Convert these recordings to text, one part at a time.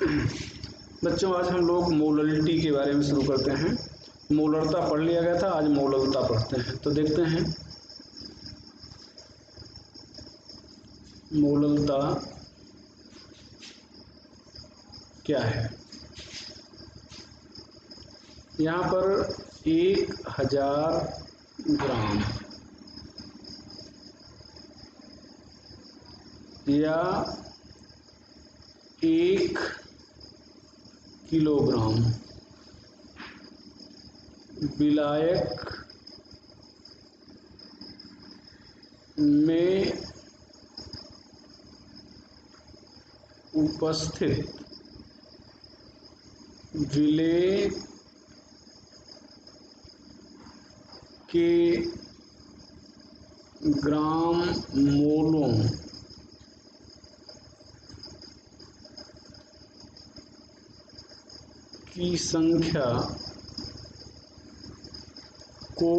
बच्चों, आज हम लोग मोललिटी के बारे में शुरू करते हैं। मोलरता पढ़ लिया गया था, आज मोललता पढ़ते हैं। तो देखते हैं मोललता क्या है। यहाँ पर 1000 ग्राम या 1 किलोग्राम विलायक में उपस्थित विलेय के ग्राम मोलों की संख्या को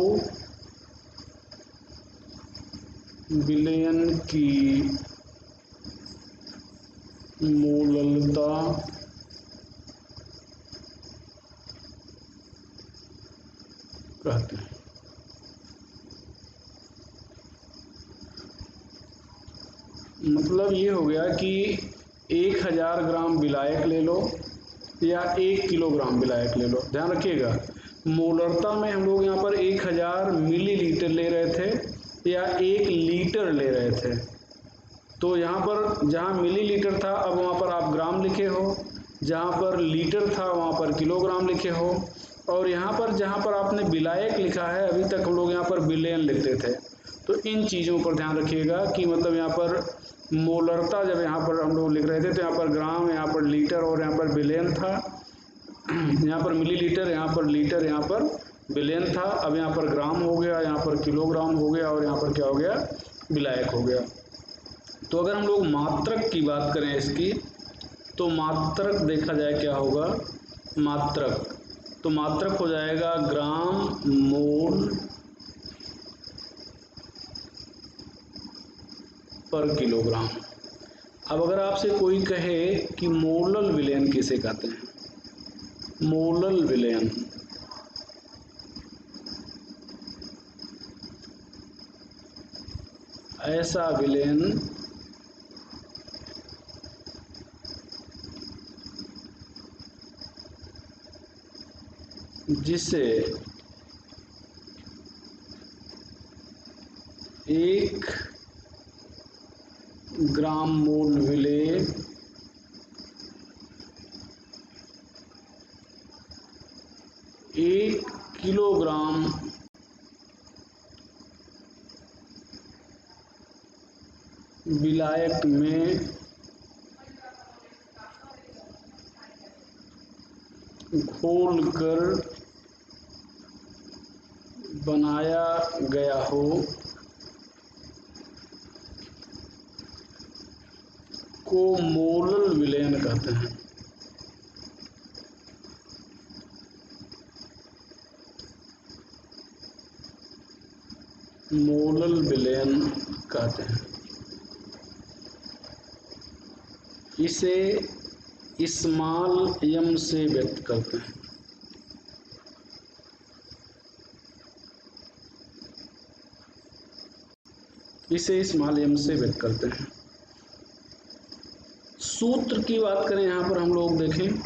विलयन की मोललता कहते हैं। मतलब ये हो गया कि 1000 ग्राम विलायक ले लो या 1 किलोग्राम विलायक ले लो। ध्यान रखिएगा, मोलरता में हम लोग यहाँ पर 1000 मिलीलीटर ले रहे थे या 1 लीटर ले रहे थे। तो यहाँ पर जहाँ मिलीलीटर था, अब वहाँ पर आप ग्राम लिखे हो, जहाँ पर लीटर था वहाँ पर किलोग्राम लिखे हो, और यहाँ पर जहाँ पर आपने विलायक लिखा है, अभी तक हम लोग यहाँ पर बिलियन लिखते थे। तो इन चीज़ों पर ध्यान रखिएगा कि मतलब यहाँ पर मोलरता जब यहाँ पर हम लोग लिख रहे थे तो यहाँ पर ग्राम, यहाँ पर लीटर और यहाँ पर बिलियन था। यहाँ पर मिलीलीटर, यहाँ पर लीटर, यहाँ पर बिलियन था। अब यहाँ पर ग्राम हो गया, यहाँ पर किलोग्राम हो गया और यहाँ पर क्या हो गया, विलायक हो गया। तो अगर हम लोग मात्रक की बात करें इसकी, तो मात्रक देखा जाए क्या होगा, मात्रक तो मात्रक हो जाएगा ग्राम मोल पर किलोग्राम। अब अगर आपसे कोई कहे कि मोलल विलयन किसे कहते हैं, मोलल विलयन ऐसा विलयन जिसे 1 ग्राम मोल विलेय 1 किलोग्राम विलायक में घोलकर बनाया गया हो को मोलल विलयन कहते हैं। मोलल विलयन कहते हैं। इसे स्मॉल m से व्यक्त करते हैं। इसे स्मॉल m से व्यक्त करते हैं। सूत्र की बात करें, यहाँ पर हम लोग देखें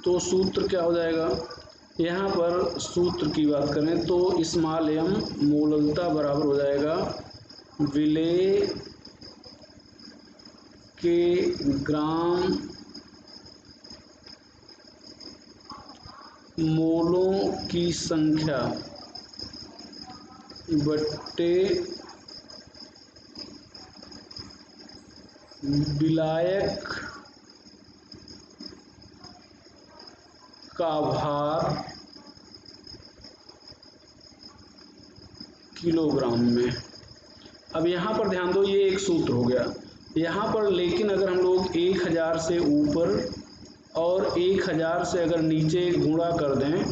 तो सूत्र क्या हो जाएगा। यहाँ पर सूत्र की बात करें तो स्मॉल m मोललता बराबर हो जाएगा विलेय के ग्राम मोलों की संख्या बट्टे विलायक का भार किलोग्राम में। अब यहाँ पर ध्यान दो, ये एक सूत्र हो गया यहाँ पर, लेकिन अगर हम लोग 1000 से ऊपर और 1000 से अगर नीचे गुणा कर दें,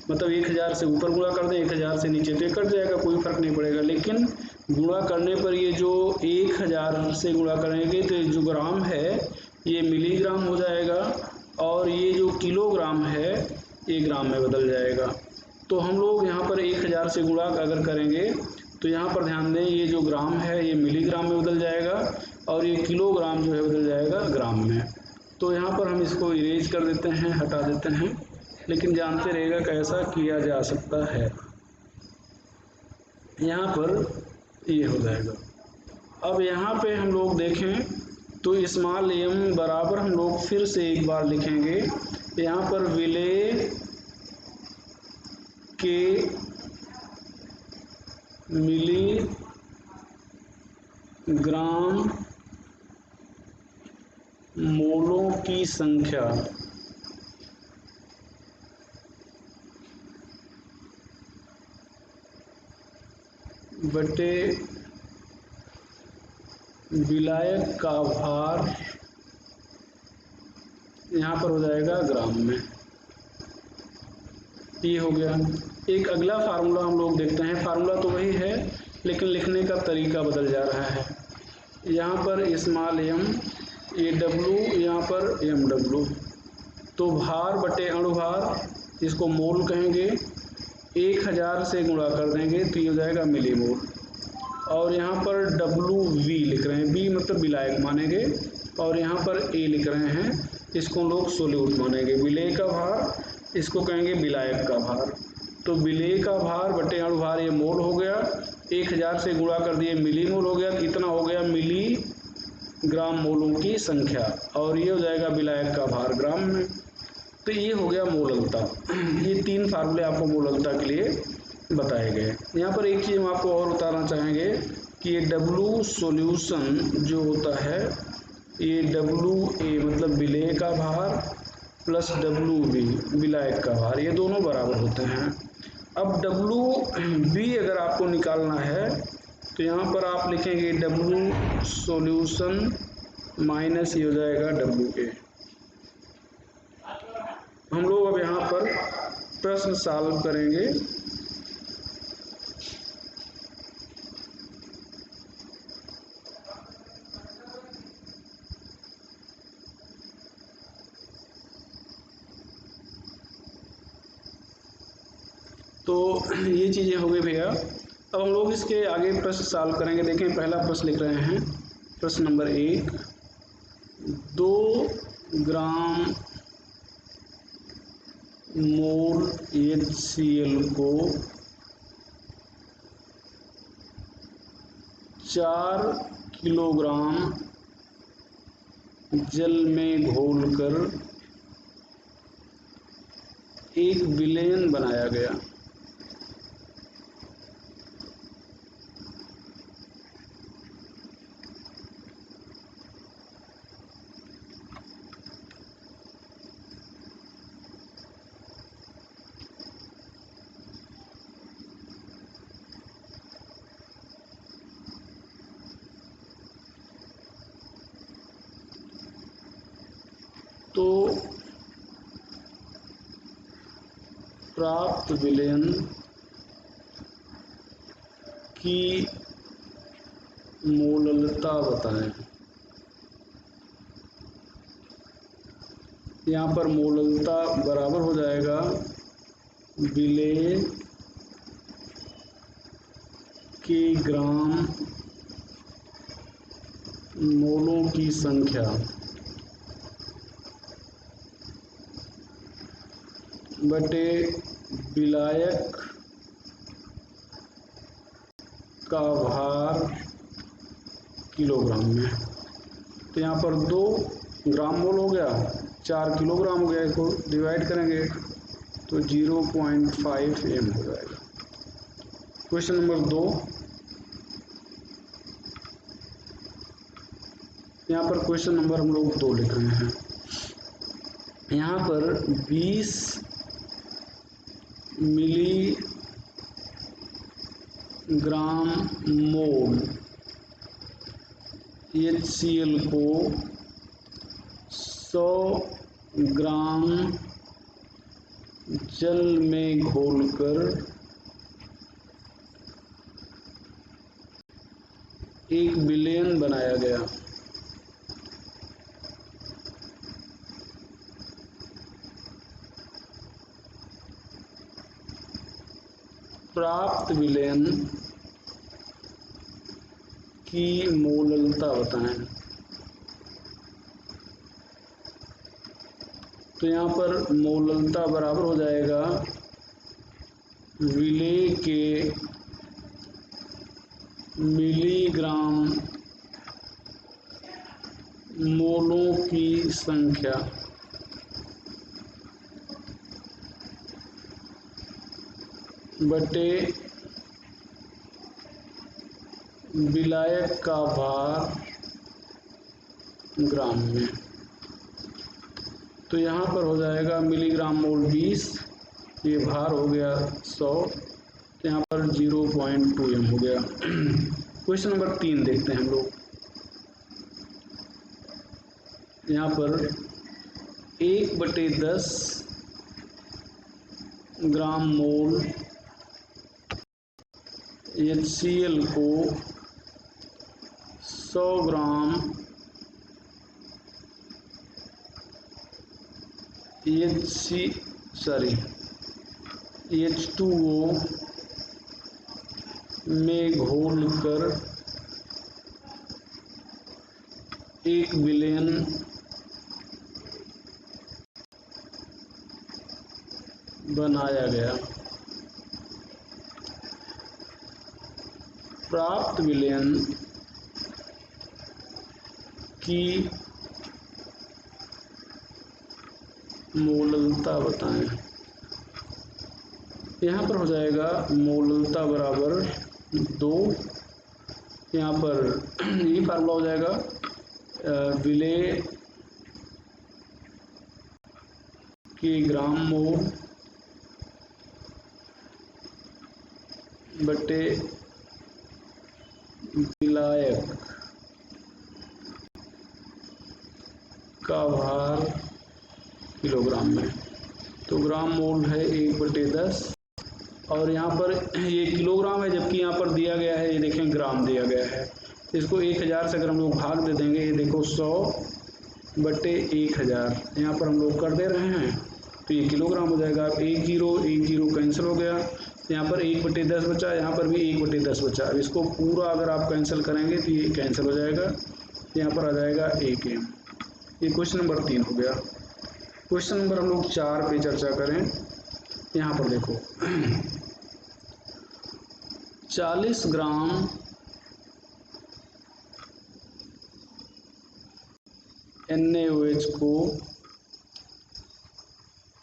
मतलब 1000 से ऊपर गुणा कर दें, 1000 से नीचे, तो ये कट जाएगा, कोई फर्क नहीं पड़ेगा। लेकिन गुणा करने पर ये जो 1000 से गुणा करेंगे तो जो ग्राम है ये मिलीग्राम हो जाएगा और ये जो किलोग्राम है ये ग्राम में बदल जाएगा। तो हम लोग यहाँ पर 1000 से गुणा अगर करेंगे तो यहाँ पर ध्यान दें, ये जो ग्राम है ये मिलीग्राम में बदल जाएगा और ये किलोग्राम जो है बदल जाएगा ग्राम में। तो यहाँ पर हम इसको इरेज कर देते हैं, हटा देते हैं, लेकिन जानते रहिएगा कैसा किया जा सकता है। यहाँ पर ये हो जाएगा। अब यहाँ पे हम लोग देखें तो स्मॉल एम बराबर हम लोग फिर से एक बार लिखेंगे। यहाँ पर विलेय के मिलीग्राम मोलों की संख्या बटे विलायक का भार यहाँ पर हो जाएगा ग्राम में। ये हो गया। एक अगला फार्मूला हम लोग देखते हैं। फार्मूला तो वही है लेकिन लिखने का तरीका बदल जा रहा है। यहाँ पर स्मॉल एम, ये डब्लू, यहाँ पर एम डब्लू, तो भार बटे अणुभार, इसको मोल कहेंगे। 1000 से गुणा कर देंगे तो ये हो जाएगा मिलीमोल। और यहाँ पर डब्लू वी लिख रहे हैं, बी मतलब विलायक मानेंगे, और यहाँ पर ए लिख रहे हैं, इसको लोग सोल्यूट मानेंगे। विलेय का भार इसको कहेंगे विलायक का भार। तो विलेय का भार बटे अणुभार ये मोल हो गया, 1000 से गुणा कर दिए मिलीमोल हो गया, कितना हो गया मिलीग्राम मोलों की संख्या, और ये हो जाएगा विलायक का भार ग्राम में। तो ये हो गया मोललता। ये 3 फार्मूले आपको मोललता के लिए बताए गए। यहाँ पर एक चीज़ हम आपको और बताना चाहेंगे कि ये डब्लू सॉल्यूशन जो होता है, ये डब्लू ए मतलब विलेय का भार प्लस डब्लू बी विलायक का भार, ये दोनों बराबर होते हैं। अब डब्लू बी अगर आपको निकालना है तो यहाँ पर आप लिखेंगे डब्लू सॉल्यूशन माइनस ये हो जाएगा डब्लू ए। हम लोग अब यहाँ पर प्रश्न सॉल्व करेंगे। तो ये चीज़ें हो गई भैया। अब हम लोग इसके आगे प्रश्न सॉल्व करेंगे। देखें पहला प्रश्न लिख रहे हैं, प्रश्न नंबर 1, 2 ग्राम मोल HCl को 4 किलोग्राम जल में घोलकर एक विलेन बनाया गया। तो प्राप्त विलेन की मोललता बताएं। यहाँ पर मोललता बराबर हो जाएगा विलेय के ग्राम मोलों की संख्या बटे विलायक का भार किलोग्राम में। तो यहाँ पर 2 ग्राम मोल हो गया, 4 किलोग्राम हो गया, इसको डिवाइड करेंगे तो 0.5 m हो जाएगा। क्वेश्चन नंबर 2, यहाँ पर क्वेश्चन नंबर हम लोग 2 लिख रहे हैं। यहाँ पर 20 मिलीग्राम मोल HCl को 100 ग्राम जल में घोलकर एक विलेन बनाया गया। प्राप्त विलयन की मोललता बताएं। तो यहाँ पर मोललता बराबर हो जाएगा विलेय के मिलीग्राम मोलों की संख्या बटे विलायक का भार ग्राम में। तो यहाँ पर हो जाएगा मिलीग्राम मोल 20, ये भार हो गया 100, तो यहाँ पर 0.2 m हो गया। क्वेश्चन नंबर 3 देखते हैं हम लोग। यहाँ पर 1/10 ग्राम मोल HCl को 100 ग्राम H2O में घोलकर एक विलयन बनाया गया। प्राप्त विलयन की मोललता बताएं। यहाँ पर हो जाएगा मोललता बराबर 2, यहाँ पर ये फार्मूला हो जाएगा विलेय के ग्राम मोल बटे विलायक का भार किलोग्राम में। तो ग्राम मोल है 1/10 और यहाँ पर ये किलोग्राम है, जबकि यहाँ पर दिया गया है, ये देखें ग्राम दिया गया है। इसको 1000 से अगर हम लोग भाग दे देंगे, ये देखो 100/1000 यहाँ पर हम लोग कर दे रहे हैं, तो ये किलोग्राम हो जाएगा। अब 1 0 कैंसिल हो गया, यहाँ पर 1/10 बचा, यहाँ पर भी 1/10 बचा। अब इसको पूरा अगर आप कैंसिल करेंगे तो ये कैंसिल हो जाएगा, यहाँ पर आ जाएगा 1 m। ये क्वेश्चन नंबर 3 हो गया। क्वेश्चन नंबर हम लोग 4 पे चर्चा करें। यहाँ पर देखो 40 ग्राम NaOH को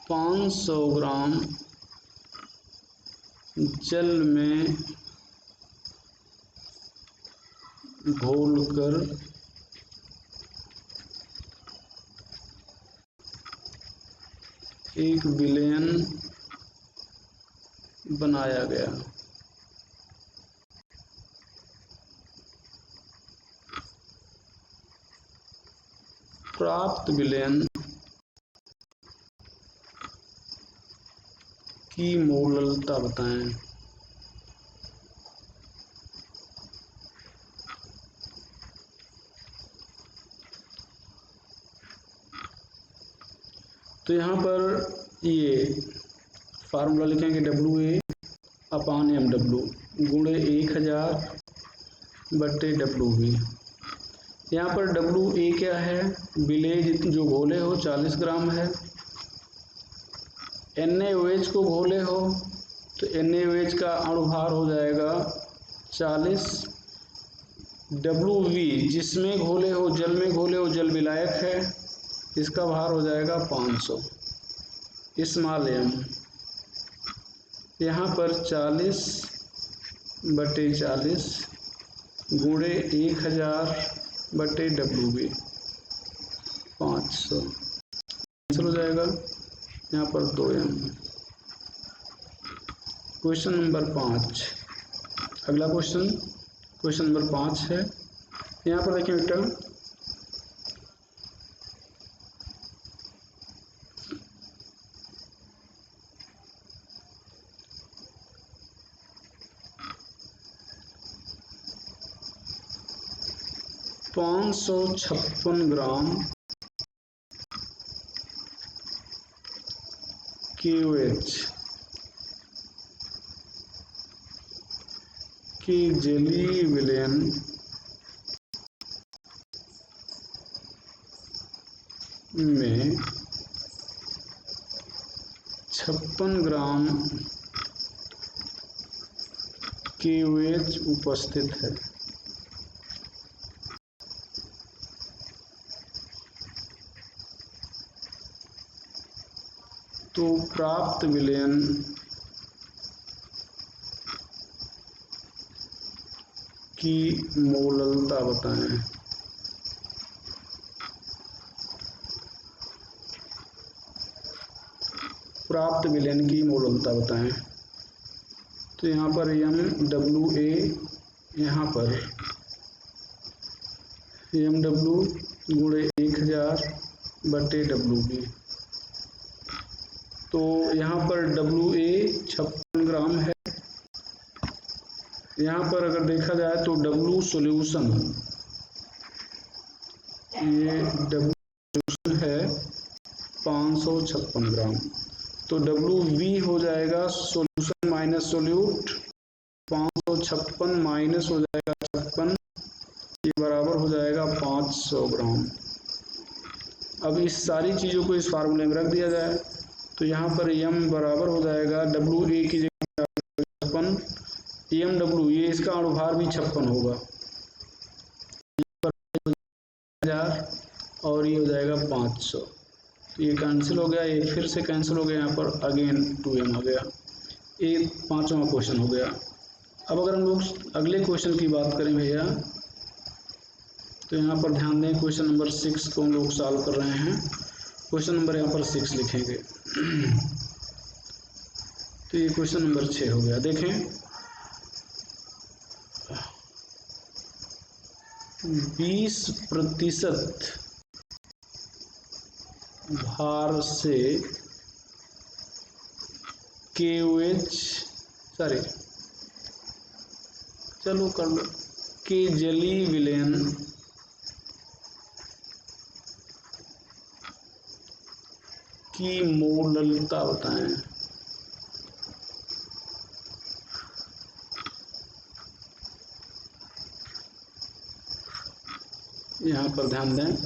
500 ग्राम जल में घोलकर एक विलयन बनाया गया। प्राप्त विलयन की मोललता बताएं। तो यहाँ पर ये फार्मूला लिखेंगे WA/mW गुणे 1000/WB। यहाँ पर WA क्या है, विलेय जो घोले हो 40 ग्राम है। NaOH को घोले हो तो NaOH का अणुभार हो जाएगा 40। WB जिसमें घोले हो, जल में घोले हो, जल विलायक है, इसका भार हो जाएगा 500 स्मॉल m। यहाँ पर 40/40 गुणे 1000/WB 500 कैंसिल हो जाएगा, यहाँ पर 2 m। क्वेश्चन नंबर 5, अगला क्वेश्चन नंबर 5 है। यहाँ पर देखिए बेटा 556 ग्राम KOH कि जेली विलेन में 56 ग्राम KOH उपस्थित है। तो प्राप्त विलयन की मोललता बताएं। प्राप्त विलयन की मोललता बताएं। तो यहाँ पर MWA, यहाँ पर MW गुणे 1000/WB। तो यहाँ पर WA 56 ग्राम है। यहाँ पर अगर देखा जाए तो W सॉल्यूशन, ये W सॉल्यूशन है 556 ग्राम। तो WV हो जाएगा सॉल्यूशन माइनस सोल्यूट, 556 माइनस हो जाएगा 56, ये बराबर हो जाएगा 500 ग्राम। अब इस सारी चीज़ों को इस फार्मूले में रख दिया जाए तो यहाँ पर M बराबर हो जाएगा WA की जगह 56, MW ये इसका अणुभार भी 56 होगा, 1000 और ये हो जाएगा 500। तो ये कैंसिल हो गया, ये फिर से कैंसिल हो गया, यहाँ पर अगेन 2M आ गया। ये 5वां क्वेश्चन हो गया। अब अगर हम लोग अगले क्वेश्चन की बात करें भैया, तो यहाँ पर ध्यान दें, क्वेश्चन नंबर 6 को हम लोग सॉल्व कर रहे हैं। क्वेश्चन नंबर यहाँ पर 6 लिखेंगे। तो ये क्वेश्चन नंबर 6 हो गया। देखें, 20% भार से KOH, सॉरी चलो कर लो, के जेली विलेन की मोललता बताएं। यहाँ पर ध्यान दें,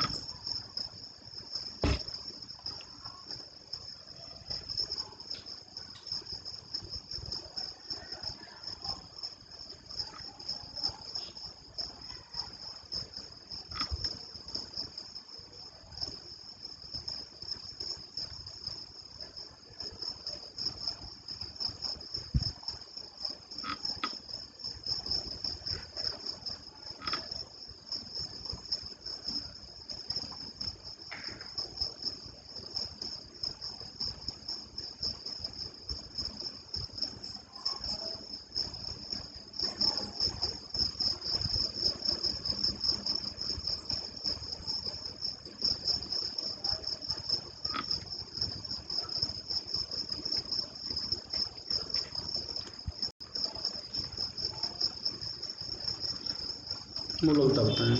मोललता बताएं।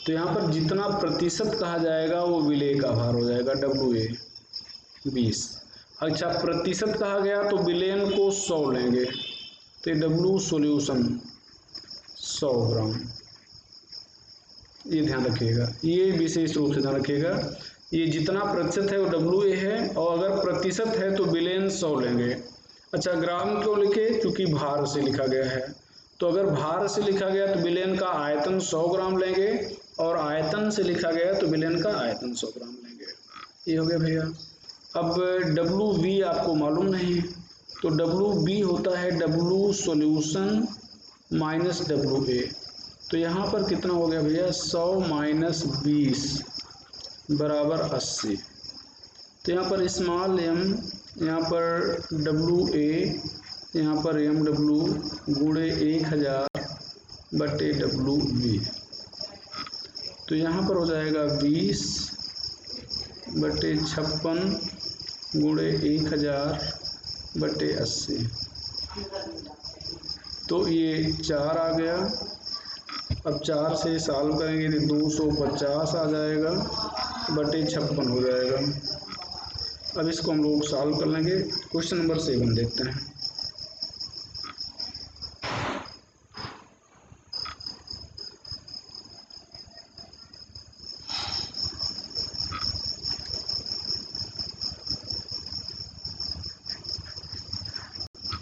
तो यहाँ पर जितना प्रतिशत कहा जाएगा वो विलेय का भार हो जाएगा WA 20। अच्छा, प्रतिशत कहा गया तो विलेयन को 100 लेंगे, तो W सॉल्यूशन 100 ग्राम। ये ध्यान रखिएगा, ये विशेष रूप से ध्यान रखिएगा, ये जितना प्रतिशत है वो WA है, और अगर प्रतिशत है तो विलेयन 100 लेंगे। अच्छा, ग्राम क्यों लिखे? क्योंकि भार से लिखा गया है। तो अगर भार से लिखा गया तो विलेयन का आयतन 100 ग्राम लेंगे, और आयतन से लिखा गया तो विलेयन का आयतन 100 ग्राम लेंगे। ये हो गया भैया। अब WV आपको मालूम नहीं है, तो WB होता है W सॉल्यूशन माइनस WA। तो यहाँ पर कितना हो गया भैया? 100 माइनस 20 बराबर 80। तो यहाँ पर स्मॉल m, यहाँ पर WA, यहाँ पर MW गुणे 1000/WB। तो यहाँ पर हो जाएगा 20/56 गुणे 1000/80। तो ये 4 आ गया। अब 4 से सॉल्व करेंगे तो 250 आ जाएगा, बटे 56 हो जाएगा। अब इसको हम लोग सॉल्व कर लेंगे। क्वेश्चन नंबर 7 देखते हैं।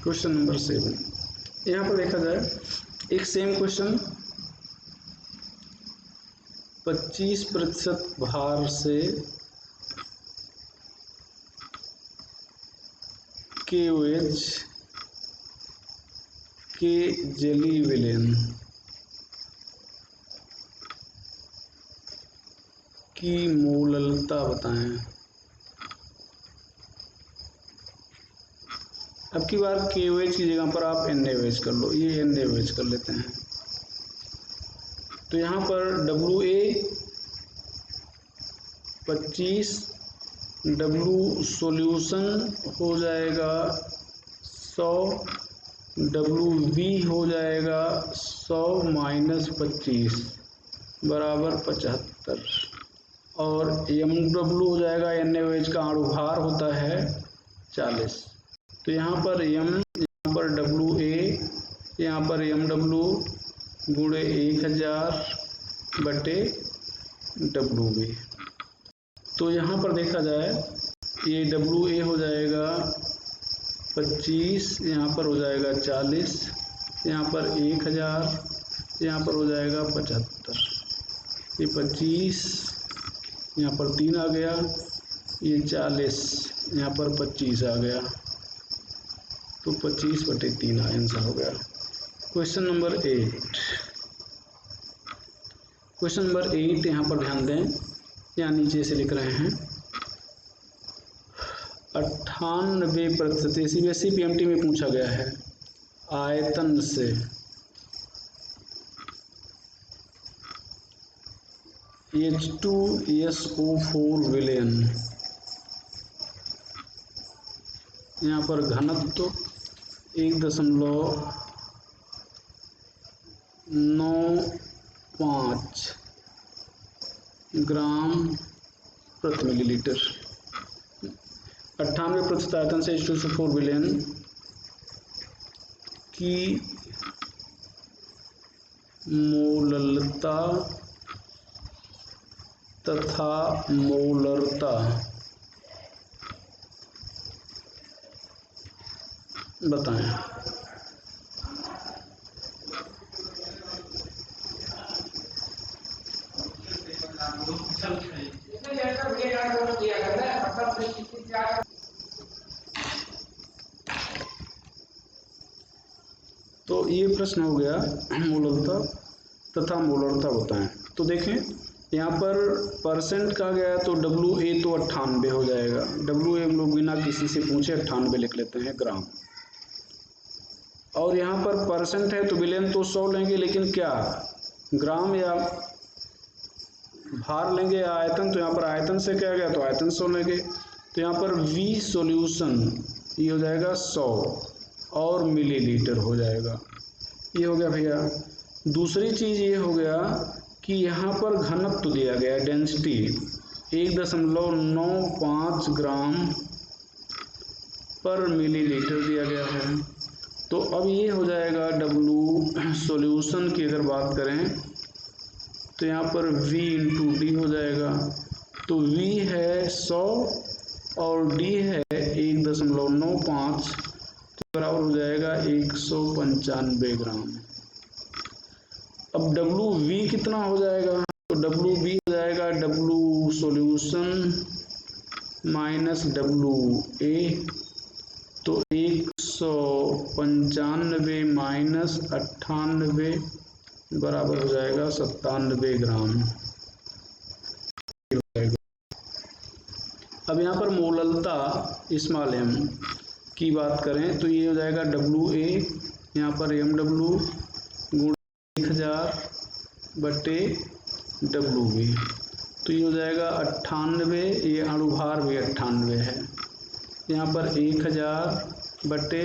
क्वेश्चन नंबर 7, यहाँ पर देखा जाए एक सेम क्वेश्चन 25% भार से KOH के जेली विलेन की मोललता बताएं। अब की बार KOH की जगह पर आप NaOH कर लो, ये NaOH कर लेते हैं। तो यहाँ पर WA 25, W सॉल्यूशन हो जाएगा 100, WB हो जाएगा 100 माइनस 25 बराबर 75, और MW हो जाएगा NaOH का अणुभार होता है 40। तो यहाँ पर यहाँ पर WA, यहाँ पर MW गुणे 1000 बटे WB। तो यहाँ पर देखा जाए ये WA हो जाएगा 25, यहाँ पर हो जाएगा 40, यहाँ पर 1000, यहाँ पर हो जाएगा 75, ये 25, यहाँ पर 3 आ गया, ये 40, यहाँ पर 25 आ गया, तो 25/3 आंसर हो गया। क्वेश्चन नंबर 8, क्वेश्चन नंबर 8 यहाँ पर ध्यान दें, यहाँ नीचे से लिख रहे हैं 98% CBSE PMT में पूछा गया है आयतन से H2SO4 विलेन, यहाँ पर घनत्व 1.95 ग्राम प्रति मिलीलीटर। 98% आयतन से H2SO4 विलेन की मोललता तथा मोलरता बताएं। तो ये प्रश्न हो गया मोलरता तथा मोलरता बताएं। तो देखें यहाँ पर परसेंट कहा गया तो WA तो 98 हो जाएगा, WA हम लोग बिना किसी से पूछे 98 लिख लेते हैं ग्राम, और यहाँ पर परसेंट है तो विलेन तो 100 लेंगे, लेकिन क्या ग्राम या भार लेंगे या आयतन, तो यहाँ पर आयतन से क्या गया तो आयतन 100 लेंगे। तो यहाँ पर V सॉल्यूशन ये हो जाएगा 100 और मिलीलीटर हो जाएगा, ये हो गया भैया। दूसरी चीज ये हो गया कि यहाँ पर घनत्व दिया गया डेंसिटी 1.95 ग्राम पर मिलीलीटर दिया गया है। तो अब ये हो जाएगा W सॉल्यूशन की अगर बात करें तो यहाँ पर V × D हो जाएगा, तो V है 100 और D है 1.95, तो बराबर हो जाएगा 195 ग्राम। अब WV कितना हो जाएगा, तो WV हो जाएगा W सॉल्यूशन माइनस WA, तो 195 माइनस 98 बराबर हो जाएगा 97 ग्राम। अब यहाँ पर मोललता स्मॉल m की बात करें तो ये हो जाएगा WA, यहाँ पर MW गुण 1000 बटे WB, तो ये हो जाएगा 98, ये अणुभार भी 98 है, यहाँ पर 1000 बटे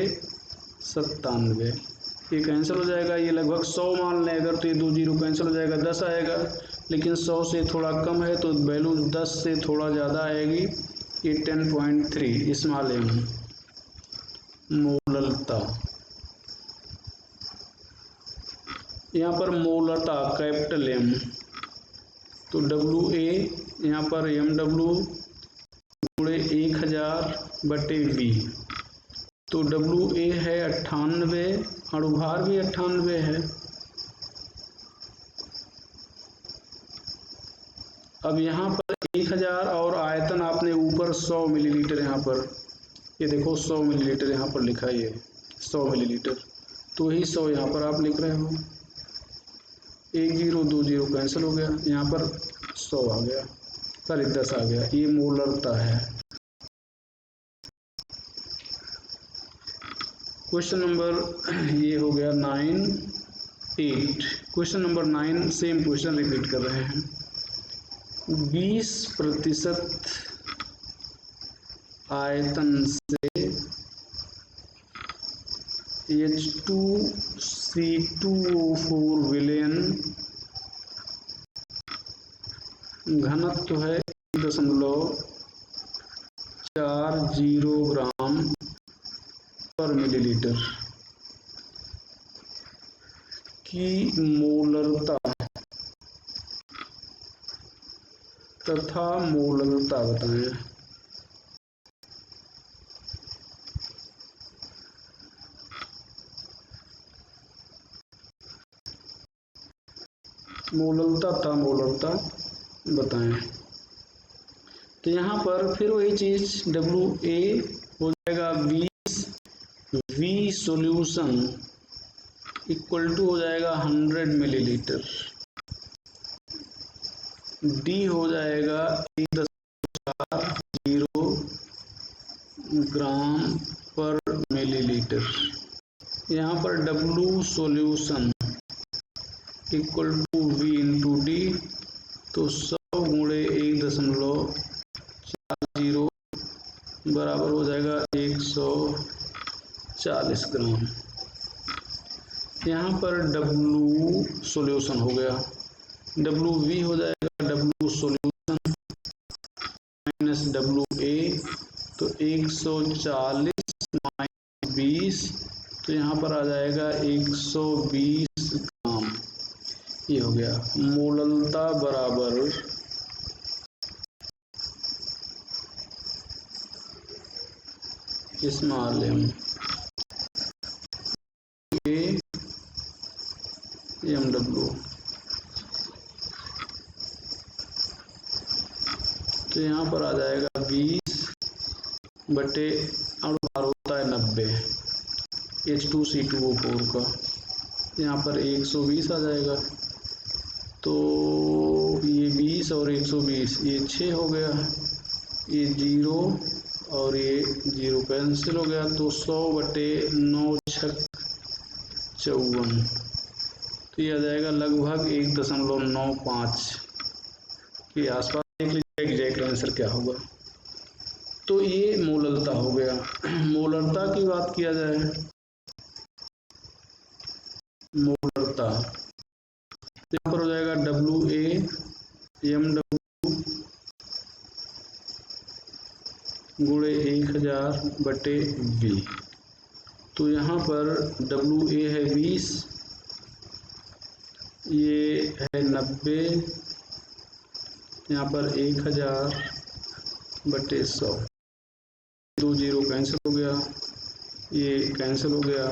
97, ये कैंसिल हो जाएगा, ये लगभग 100 मान लें अगर तो ये 2 जीरो कैंसिल हो जाएगा, 10 आएगा, लेकिन 100 से थोड़ा कम है तो वैल्यू 10 से थोड़ा ज़्यादा आएगी, ये 10.3 स्मॉल m मोललता। यहाँ पर मोलरता कैपिटल M, तो WA यहाँ पर MW गुणे 1000 बटे V, तो WA है 98, अणुभार भी 98 है। अब यहाँ पर 1000 और आयतन आपने ऊपर 100 मिलीलीटर, यहाँ पर ये देखो 100 मिलीलीटर यहाँ पर लिखा है, ये 100 मिलीलीटर, तो ही 100 यहाँ पर आप लिख रहे हो। 1 0 2 0 कैंसिल हो गया, यहाँ पर 100 आ गया, सॉरी 10 आ गया। ये मोलरता है। क्वेश्चन नंबर ये हो गया 9 8। Question number 9 same question repeat कर रहे हैं। 20% आयतन से H2C2O4 विलयन घनत्व है 1.40 ग्राम पर मिलीलीटर की मोलरता तथा मोलरता बताएं। मोलरता तथा मोलरता बताएं। तो यहाँ पर फिर वही चीज WA हो जाएगा 20, V सॉल्यूशन इक्वल टू हो जाएगा 100 मिलीलीटर, D हो जाएगा 1.40 ग्राम पर मिलीलीटर। यहाँ पर W solution equal to V into D, तो 100 गुणे 1.40 बराबर हो जाएगा 140 ग्राम। यहाँ पर W सॉल्यूशन हो गया, WV हो जाएगा W सॉल्यूशन माइनस WA, तो 140 माइनस 20, तो यहाँ पर आ जाएगा 120 ग्राम। ये हो गया। मोलरता बराबर स्मॉल m MW, तो यहाँ पर आ जाएगा 20 बटे अणुभार होता है 90 H2C2O4 का, यहाँ पर 120 आ जाएगा, तो ये 20 और 120 ये 6 हो गया, ये 0 और ये 0 कैंसिल हो गया, तो 100 बटे 9 6 54, तो ये आ जाएगा लगभग 1.95 के आसपास। देख लीजिए एग्जैक्ट आंसर क्या होगा। तो ये मोलरता हो गया। मोलरता की बात किया जाए, मोलरता यहाँ पर हो जाएगा WA MW गुणे 1000 बटे V, तो यहाँ पर WA है 20, ये है 90, यहाँ पर 1000 बटे 100, 2 0 कैंसिल हो गया, ये कैंसिल हो गया,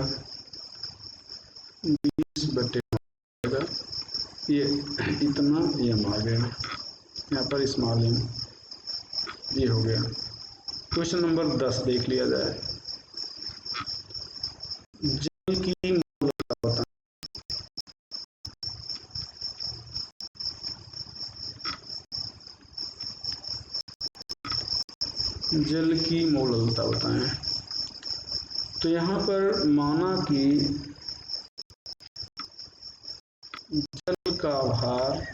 20 बटे ये इतना m आ गया, यहाँ पर स्मॉल m, ये हो गया। क्वेश्चन नंबर 10 देख लिया जाए। जल की मोलरता बताएं। जल की मोलरता बताएं। तो यहाँ पर माना कि जल का भार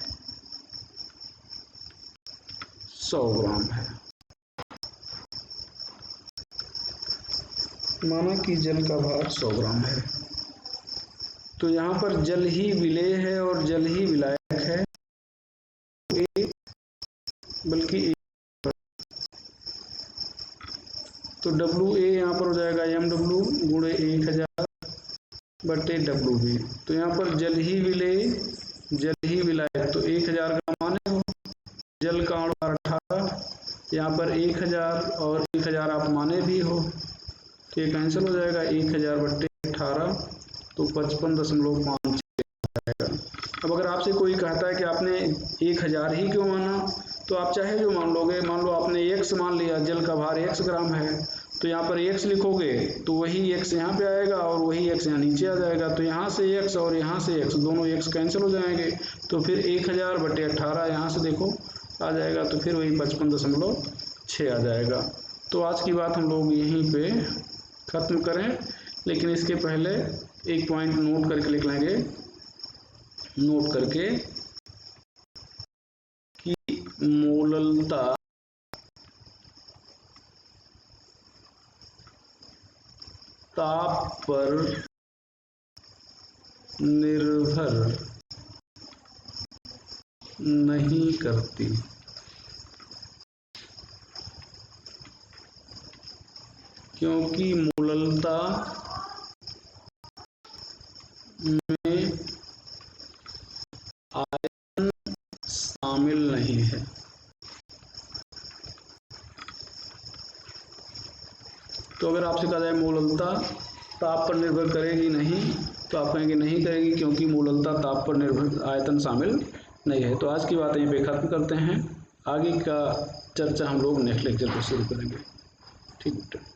100 ग्राम है, माना कि जल का भार 100 ग्राम है, तो यहाँ पर जल ही विलेय है और जल ही विलायक है, बल्कि तो WA यहाँ पर हो जाएगा MW गुणे 1000 बटे WB, तो यहाँ पर जल ही विलेय जल ही विलायक, तो 1000 का माने हो, जल का अणुभार 18, यहाँ पर 1000 और 1000 आप माने भी हो, तो ये कैंसिल हो जाएगा, 1000/18 तो 55.5 आएगा। अब अगर आपसे कोई कहता है कि आपने 1000 ही क्यों माना, तो आप चाहे जो मान लोगे। मान लो आपने x मान लिया, जल का भार x ग्राम है, तो यहाँ पर x लिखोगे तो वही x यहाँ पे आएगा और वही x यहाँ नीचे आ जाएगा। तो यहाँ से x और यहाँ से x, दोनों x कैंसिल हो जाएंगे। तो फिर 1000/18 यहाँ से देखो आ जाएगा, तो फिर वही 55.6 आ जाएगा। तो आज की बात हम लोग यहीं पे ख़त्म करें, लेकिन इसके पहले एक पॉइंट नोट करके लिख लेंगे, नोट करके कि मोललता ताप पर निर्भर नहीं करती। क्योंकि मोललता में आयतन शामिल नहीं है। तो अगर आपसे कहा जाए मोललता ताप पर निर्भर करेगी नहीं, तो आप कहेंगे नहीं करेगी, क्योंकि मोललता ताप पर निर्भर आयतन शामिल नहीं है। तो आज की बात यहीं पे खत्म करते हैं, आगे का चर्चा हम लोग नेक्स्ट लेक्चर पर शुरू करेंगे। ठीक है।